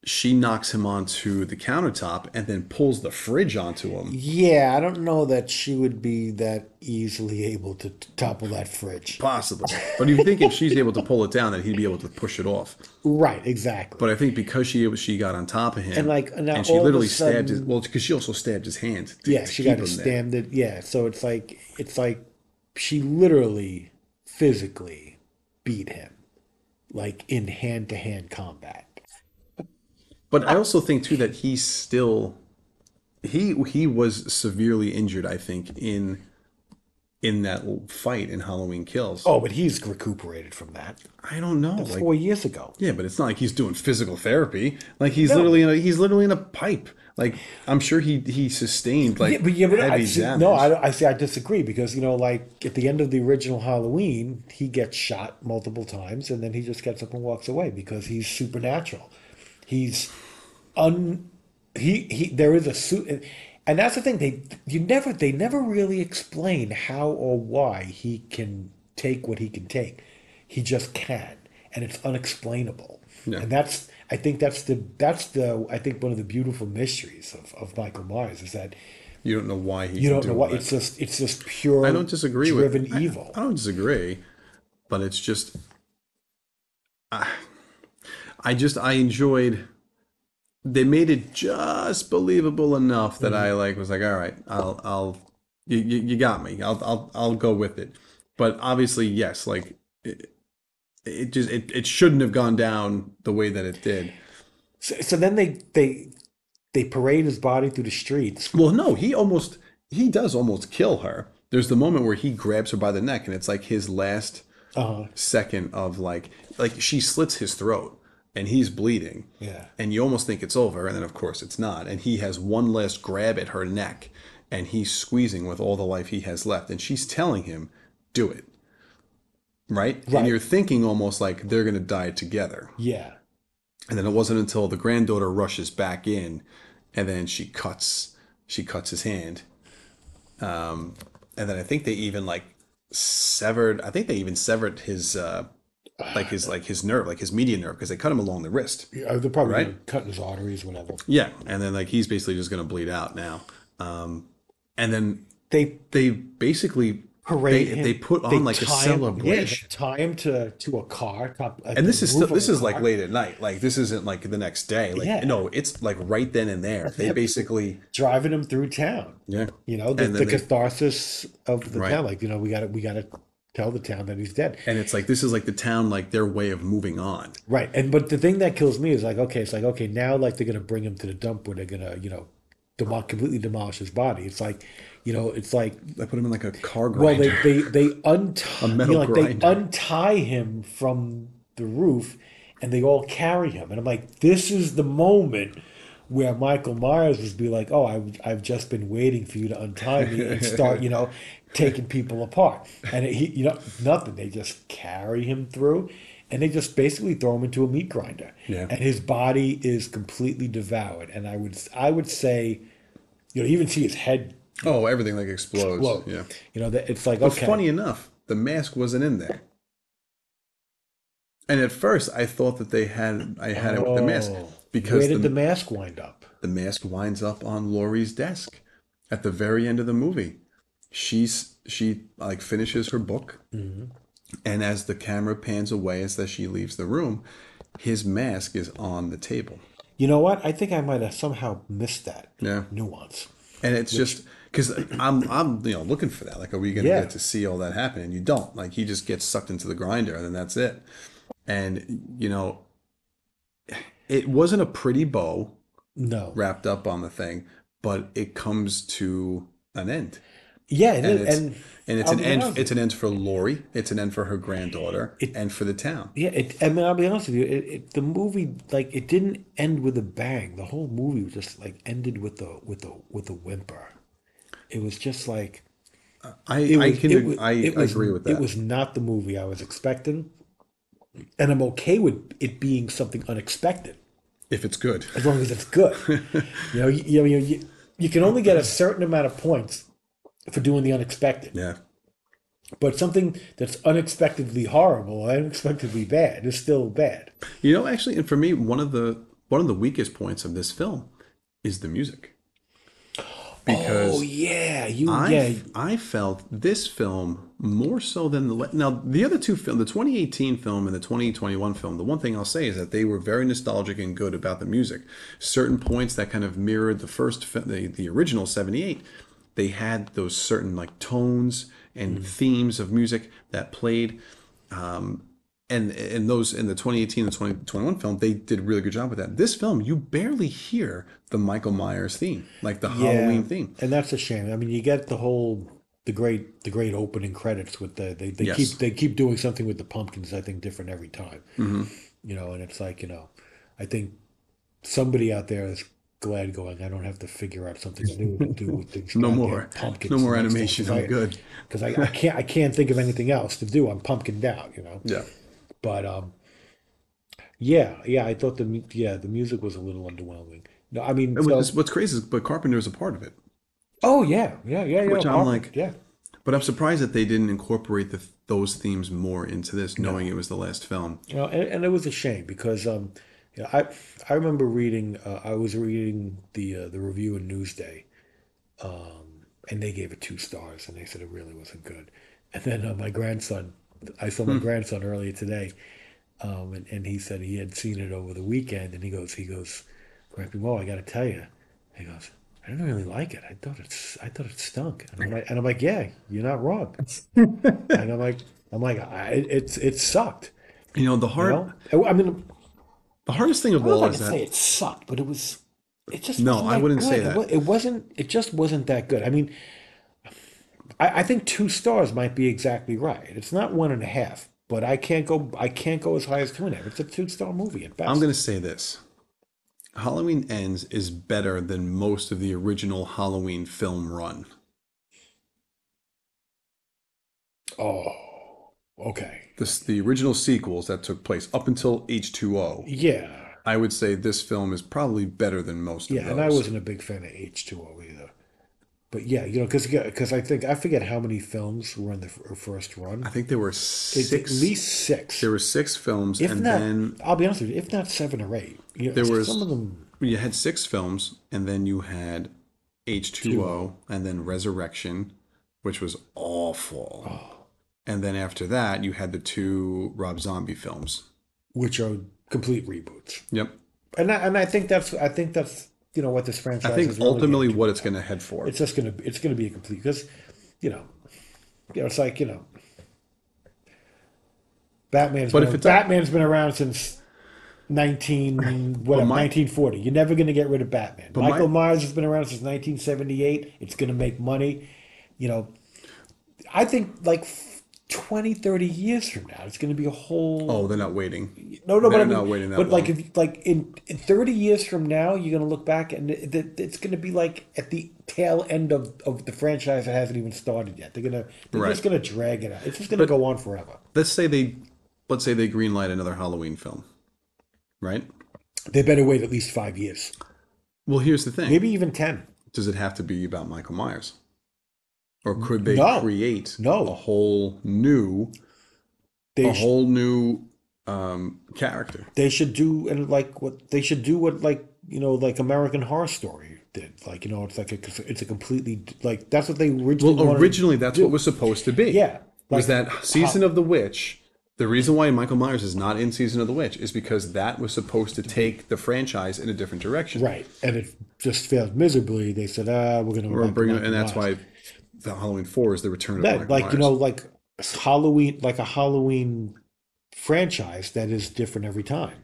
she knocks him onto the countertop and then pulls the fridge onto him. Yeah, I don't know that she would be that easily able to topple that fridge. Possible. But you think if she's able to pull it down, that he'd be able to push it off. Right, exactly. But I think because she got on top of him, And, like, now and she all of a literally stabbed his. sudden- Well, because she also stabbed his hand. Yeah, to she keep got it him there. stabbed it. Yeah, so it's like she literally physically beat him, like in hand-to-hand combat. But I also think too that he's still he was severely injured. I think in that fight in Halloween Kills. Oh, but he's recuperated from that I don't know. Like, 4 years ago. yeah, but it's not like he's doing physical therapy. Like he's No. literally in a pipe. Like I'm sure he sustained like But I heavy see, damage. no, I disagree because like at the end of the original Halloween, he gets shot multiple times and then he just gets up and walks away because he's supernatural. He's there is a suit, and that's the thing. They never really explain how or why he can take what he can take. He just can, and it's unexplainable. Yeah. And I think that's one of the beautiful mysteries of Michael Myers is that You don't know why he. you can don't do know what that. it's just pure. I don't disagree driven with evil. I don't disagree, but it's just I enjoyed. They made it just believable enough that I was like, all right, You got me. I'll go with it. But obviously, yes, like it shouldn't have gone down the way that it did. So then they parade his body through the streets. Well, no, he does almost kill her. There's the moment where he grabs her by the neck, and it's like his last Uh, second of like she slits his throat, and he's bleeding, yeah. and you almost think it's over, and then of course it's not, and he has one last grab at her neck, and he's squeezing with all the life he has left, and she's telling him, "Do it." Right? And Right. you're thinking almost like they're going to die together. Yeah. And then it wasn't until the granddaughter rushes back in and then she cuts his hand. And then I think they even like severed I think they even severed his his nerve, like his median nerve, because they cut him along the wrist, Yeah, they're probably right? gonna cut his arteries, whatever. Yeah. And then like he's basically just going to bleed out now. And then They they basically parade they him. put They on like a tie him. Yeah, they celebration. tie him to a car, like And the this is still roof of this a is like car. late at night. Like this isn't like the next day. Like Yeah, no, it's like right then and there. They basically driving him through town. yeah. You know, And the then they catharsis of the right. town. Like, we gotta tell the town that he's dead. And it's like this is like the town, like their way of moving on. Right. And but the thing that kills me is like, okay, it's like, okay, now like they're gonna bring him to the dump where they're gonna, completely demolish his body. It's like, it's like, They put him in like a car well, grinder, they untie, a metal like they grinder. untie him from the roof, and they all carry him. And I'm like, this is the moment where Michael Myers would be like, oh, I've just been waiting for you to untie me and start, taking people apart. And nothing. They just carry him through, and they just basically throw him into a meat grinder, Yeah. and his body is completely devoured. And I would say, you even see his head Oh, everything like explodes. explode. Yeah. That it's like, But okay. funny enough, the mask wasn't in there. And at first I thought that I had it with the mask Oh, where because did the mask wind up? the mask winds up on Laurie's desk at the very end of the movie. She like finishes her book, and as the camera pans away as that she leaves the room, his mask is on the table. You know what? I think I might have somehow missed that Yeah. nuance. And it's just because I'm looking for that. Like, are we going to Yeah. get to see all that happen? And you don't. Like, he just gets sucked into the grinder, and then that's it. And it wasn't a pretty bow No. wrapped up on the thing, but it comes to an end. Yeah, And it's and it's I'll an be end. honest It's with an you. end for Lori. It's an end for her granddaughter, and for the town. Yeah, I mean, I'll be honest with you. The movie, like, it didn't end with a bang. The whole movie was just like ended with a whimper. It was just like I it I was it can was I it was agree with it that. was not the movie I was expecting, and I'm okay with it being something unexpected If it's good, as long as it's good. You can only get a certain amount of points for doing the unexpected. yeah. But something that's unexpectedly horrible, unexpectedly bad, is still bad. Actually, and for me, one of the weakest points of this film is the music Oh because yeah, I felt this film more so than now the other two film, the 2018 film and the 2021 film. The one thing I'll say is that they were very nostalgic and good about the music. Certain points that kind of mirrored the first the original 78. They had those certain like tones and themes of music that played. And in those in the 2018 and 2021 film, they did a really good job with that. This film, you barely hear the Michael Myers theme, like the yeah, Halloween theme. and that's a shame. I mean, you get the great opening credits with they keep Yes. they keep doing something with the pumpkins. I think different every time. And it's like I think somebody out there is glad going. I don't have to figure out something new to do with these No goddamn more. No pumpkins more and stuff animation. I'm good. because I can't think of anything else to do. I'm pumpkined out. Yeah. But yeah, I thought the music was a little underwhelming. No, I mean, And so what's crazy is, but Carpenter is a part of it, oh yeah, which I'm Harper, like, yeah, but I'm surprised that they didn't incorporate those themes more into this, knowing it was the last film. and it was a shame because I remember reading I was reading the review in Newsday, and they gave it 2 stars, and they said it really wasn't good. And then I saw my grandson earlier today, and he said he had seen it over the weekend, and he goes, Grampy Mo, I got to tell you, he goes, I didn't really like it. I thought it stunk. And I'm like, yeah, you're not wrong. And it sucked. You know, You know, I mean, the hardest thing I of don't know if all I is could that say it sucked, but it just no, wasn't I that wouldn't say good. that. It just wasn't that good. I mean, I think 2 stars might be exactly right. It's not 1.5, but I can't go as high as 2.5. It's a 2-star movie at I'm best. going to say this. Halloween Ends is better than most of the original Halloween film run. Oh, okay. The original sequels that took place up until H2O, Yeah. I would say this film is probably better than most of Yeah, and I those. wasn't a big fan of H2O either. But yeah, because I think I forget how many films were in the first I run. think there were At six. least six, There were six films, if and not. then I'll be honest with you, if not 7 or 8. there Some was of them you had six films, and then you had too. H2O, and then Resurrection, which was awful. Oh, And then after that, you had the two Rob Zombie films. which are complete reboots. Yep. I think that's what this I franchise think is really ultimately getting to what right it's now. going to head for. It's gonna be a complete because you know it's like But if it's up, Batman's been around since but my 1940. You're never going to get rid of Batman. but my Michael Myers has been around since 1978. It's going to make money. You know, I think like 20, 30 years from now, it's going to be a oh, they're whole. not waiting. No, but I They're mean, not waiting that but like long. if like in 30 years from now, you're going to look back and it's going to be like at the tail end of the franchise that hasn't even started yet. They're Right. just going to drag it out. It's just going to But go on forever. let's say they let's say they greenlight another Halloween film, right? They better wait at least 5 years, Well, here's the thing. maybe even 10. Does it have to be about Michael Myers? Or could they No, create a no, whole new they a sh- whole new character? they should do and like what they should do what like like American Horror Story did. Like it's a completely like that's what they originally Well, wanted originally to that's what do. was supposed to be. Yeah, Was like that how Season of the Witch? The reason why Michael Myers is not in Season of the Witch is because that was supposed to take the franchise in a different direction. right, and it just failed miserably. They said, we're going to go We're back to bringing, and Michael that's Myers. why the Halloween 4 is the return of That Michael Myers. like Halloween, like a Halloween franchise that is different every time.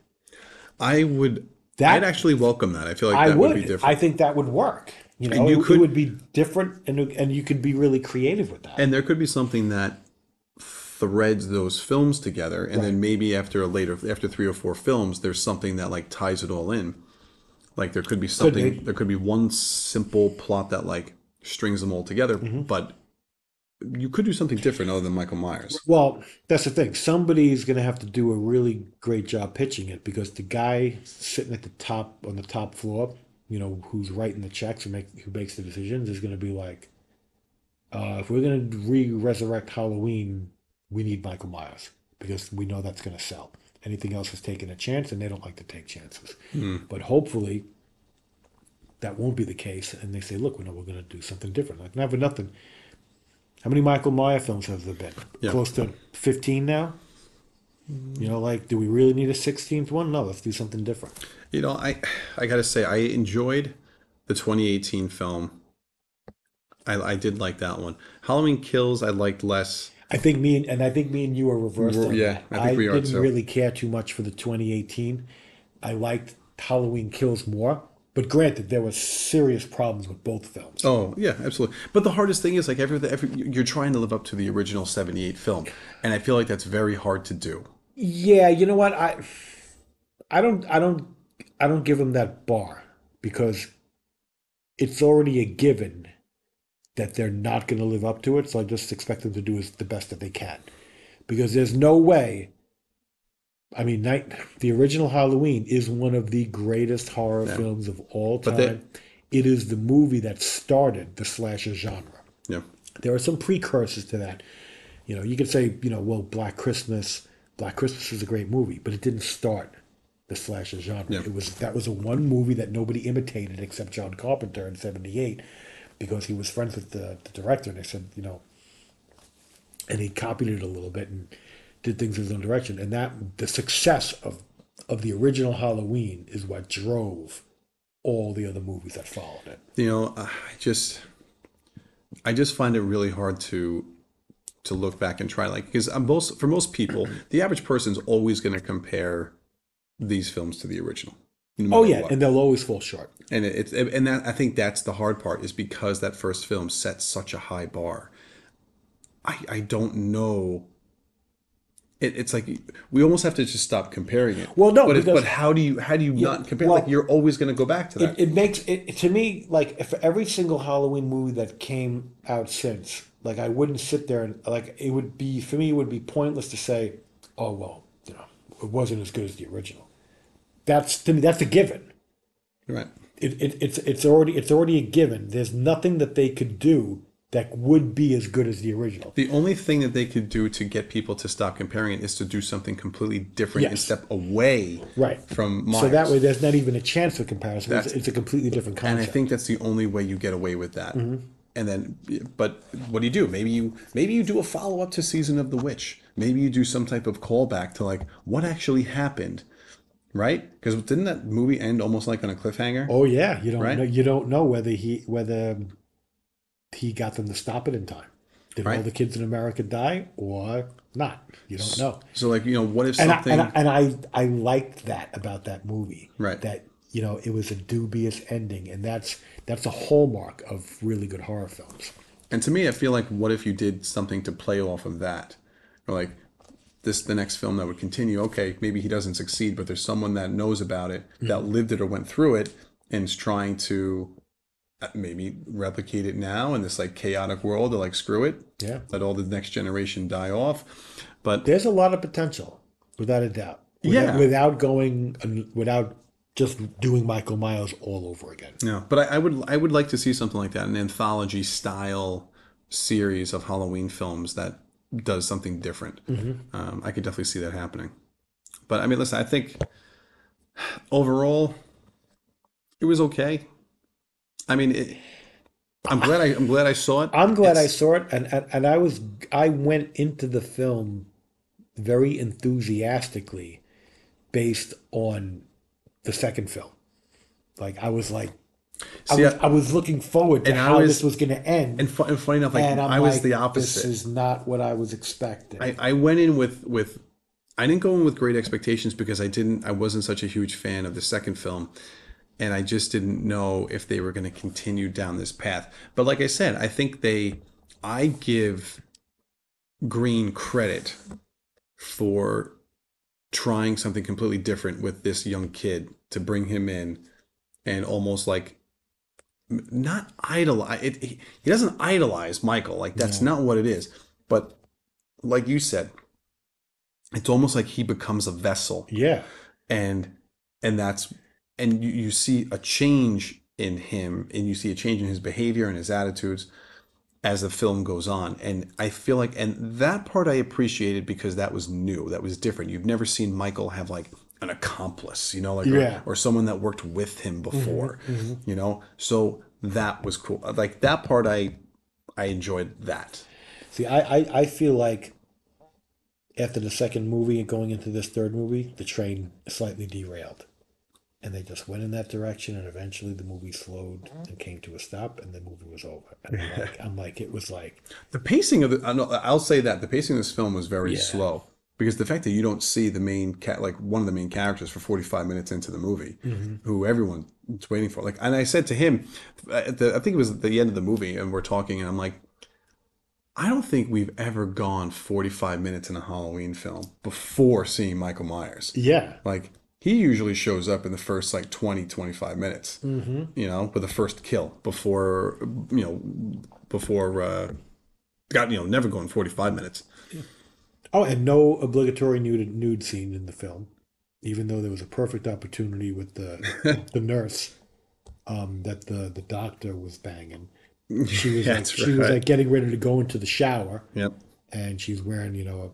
I would, I'd That actually welcome that. I feel like I that would be would. I different. think that would work. And you It could, would be different, and you could be really creative with that. and there could be something that threads those films together, and Right. then maybe after 3 or 4 films, there's something that like ties it all in. Like there could be Could something, be. there could be one simple plot that like strings them all together, but you could do something different other than Michael Myers. Well, that's the thing. Somebody's going to have to do a really great job pitching it because the guy sitting at the top on the top floor, who's writing the checks and who makes the decisions, is going to be like, if we're going to resurrect Halloween, we need Michael Myers because we know that's going to sell. Anything else is taking a chance, and they don't like to take chances. But hopefully, that won't be the case, and they say, "Look, we know we're going to do something different." Like never nothing. How many Michael Myers films have there been? Yeah. Close to 15 now. Like, do we really need a 16th one? No, let's do something different. I gotta say, I enjoyed the 2018 film. I did like that one. Halloween Kills, I liked less. I think me and you are reversed on Yeah, that. I I think we are didn't too. really care too much for the 2018. I liked Halloween Kills more, but granted, there were serious problems with both films. Oh yeah, absolutely. But the hardest thing is like you're trying to live up to the original '78 film, and I feel like that's very hard to do. Yeah, you know what? I don't I don't I don't give them that bar because it's already a given that they're not going to live up to it. So I just expect them to do the best that they can because there's no way. I mean, the original Halloween is one of the greatest horror Yeah, films of all but they, time. It is the movie that started the slasher genre. yeah, There are some precursors to that. You could say, well, Black Christmas. Black Christmas is a great movie, but it didn't start the slasher genre. yeah. That was a one movie that nobody imitated except John Carpenter in '78 because he was friends with the director, and they said, and he copied it a little bit and did things in his own direction. And that the success of the original Halloween is what drove all the other movies that followed it. I just find it really hard to look back and try, like, because for most people, the average person's always going to compare these films to the original, no Oh matter yeah, what. and they'll always fall short. And that, I think that's the hard part, is because that first film set such a high bar. I don't know. It's like we almost have to just stop comparing it. Well, no, But because how do you not compare? well, Like, you're always going to go back to that. it makes it to me like for every single Halloween movie that came out since, like I wouldn't sit there and like it would be for me it would be pointless to say, oh well, it wasn't as good as the original. That's to me that's a given. Right. It's already a given. There's nothing that they could do that would be as good as the original. The only thing that they could do to get people to stop comparing it is to do something completely different and Yes. step away Right. from Myers. So that way, there's not even a chance for comparison. It's a completely different And I concept. think that's the only way you get away with that. And then, but what do? Maybe you do a follow up to Season of the Witch. Maybe you do some type of callback to, like, what actually happened, right? Because didn't that movie end almost like on a cliffhanger? Oh yeah, you don't Right? know. You don't know whether he got them to stop it in time. Did all Right. the kids in America die or not? You don't know. So, like, what if And something? I liked that about that movie. Right. That it was a dubious ending, and that's a hallmark of really good horror films. And to me, I feel like, what if you did something to play off of that, or like the next film that would continue? Okay, maybe he doesn't succeed, but there's someone that knows about it, that lived it or went through it, and is trying to maybe replicate it now in this, like, chaotic world. Or, like, screw it, Yeah. let all the next generation die off. But There's a lot of potential, without a doubt. Yeah. Without just doing Michael Myers all over again. yeah, but I would like to see something like that, an anthology style series of Halloween films that does something different. I could definitely see that happening. But I mean, listen, I think overall it was okay. I mean, I'm glad I saw it. I'm glad I It's- saw it, and I went into the film very enthusiastically based on the second film. Like I was like, See, I was looking forward to and I how was- this was going to end, and funny enough, like, and I'm I was like, the this opposite. is not what I was expecting. I went in with I didn't go in with great expectations, because I wasn't such a huge fan of the second film, and I just didn't know if they were going to continue down this path. But like I said, I give Green credit for trying something completely different with this young kid, to bring him in and almost, like, not idolize it. He doesn't idolize Michael, like, that's not what it is. But like you said, it's almost like he becomes a vessel, Yeah, and that's and you see a change in him, and you see a change in his behavior and his attitudes as the film goes on. And I feel like, and that part I appreciated, because that was new, that was different. You've never seen Michael have, like, an accomplice, like, Yeah. or someone that worked with him before, so that was cool. Like, that part, I enjoyed that. see, I feel like after the second movie and going into this third movie, the train slightly derailed. And they just went in that direction, and eventually the movie slowed and came to a stop, and the movie was over. And I'm like, it was like, The pacing of I'll say that the pacing of this film was very Yeah. slow, because the fact that you don't see the main like one of the main characters for 45 minutes into the movie, who everyone's waiting for. Like, and I said to him, I think it was at the end of the movie, and we're talking, and I'm like, I don't think we've ever gone 45 minutes in a Halloween film before seeing Michael Myers. yeah, Like, he usually shows up in the first, like, 20, 25 minutes, with the first kill before, never going 45 minutes. oh, and no obligatory nude scene in the film, even though there was a perfect opportunity with the nurse, that the doctor was banging. She was That's she was right. like getting ready to go into the shower, Yep. and she's wearing A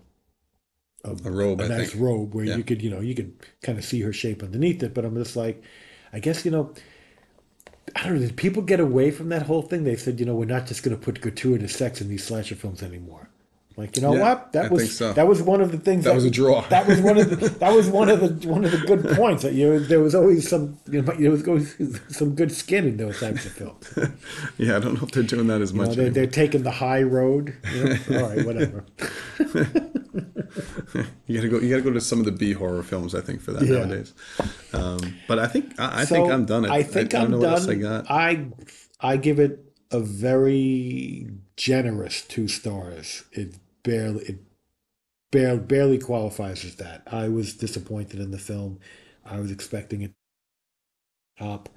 robe, a I nice think. robe where Yeah. you could kind of see her shape underneath it. But I'm just like, I guess I don't know. Did people get away from that whole thing? They said, we're not just going to put gratuitous sex in these slasher films anymore. Like, you know Yeah, what? I think so. That was one of the things That was a draw. That was one of the good points that there was always there was always some good skin in those types of films. Yeah, I don't know if they're doing that as You know, much they're anymore. taking the high road. All right, whatever. You gotta go to some of the B horror films, I think, for that Yeah. nowadays. But I think So I'm done. I think I don't know I'm what else I done. got. I give it a very generous 2 stars. It barely qualifies as that. I was disappointed in the film. I was expecting it top,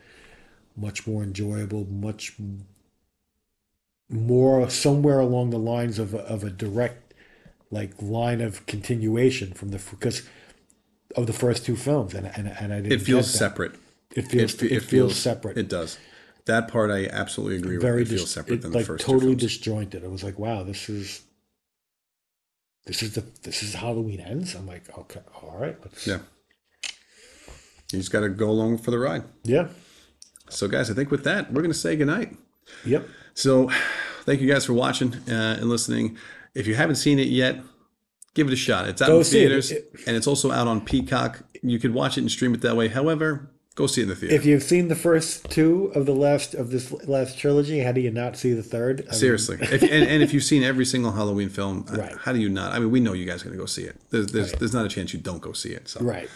much more enjoyable, much more somewhere along the lines of a direct like line of continuation from the because of the first 2 films, and I It didn't feels get that. separate. It feels separate. It does. That part I absolutely agree with. Very It feels separate than it the like first two totally films. disjointed. I was like, wow, this is Halloween ends. I'm like, okay, all right, Yeah. You just got to go along for the ride. yeah, So, guys, I think with that, we're going to say goodnight. yep. So, thank you guys for watching and listening. If you haven't seen it yet, give it a shot. It's out Go in see it. theaters, and it's also out on Peacock. You could watch it and stream it that way. However, go see it in the theater. If you've seen the first 2 of this last trilogy, how do you not see the third? I mean, Seriously. And if you've seen every single Halloween film, Right. how do you not? I mean, we know you guys are going to go see it. There's not a chance you don't go see it. So right.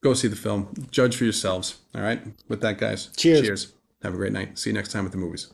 go see the film. Judge for yourselves. All right? With that, guys, Cheers. cheers. Have a great night. See you next time at the movies.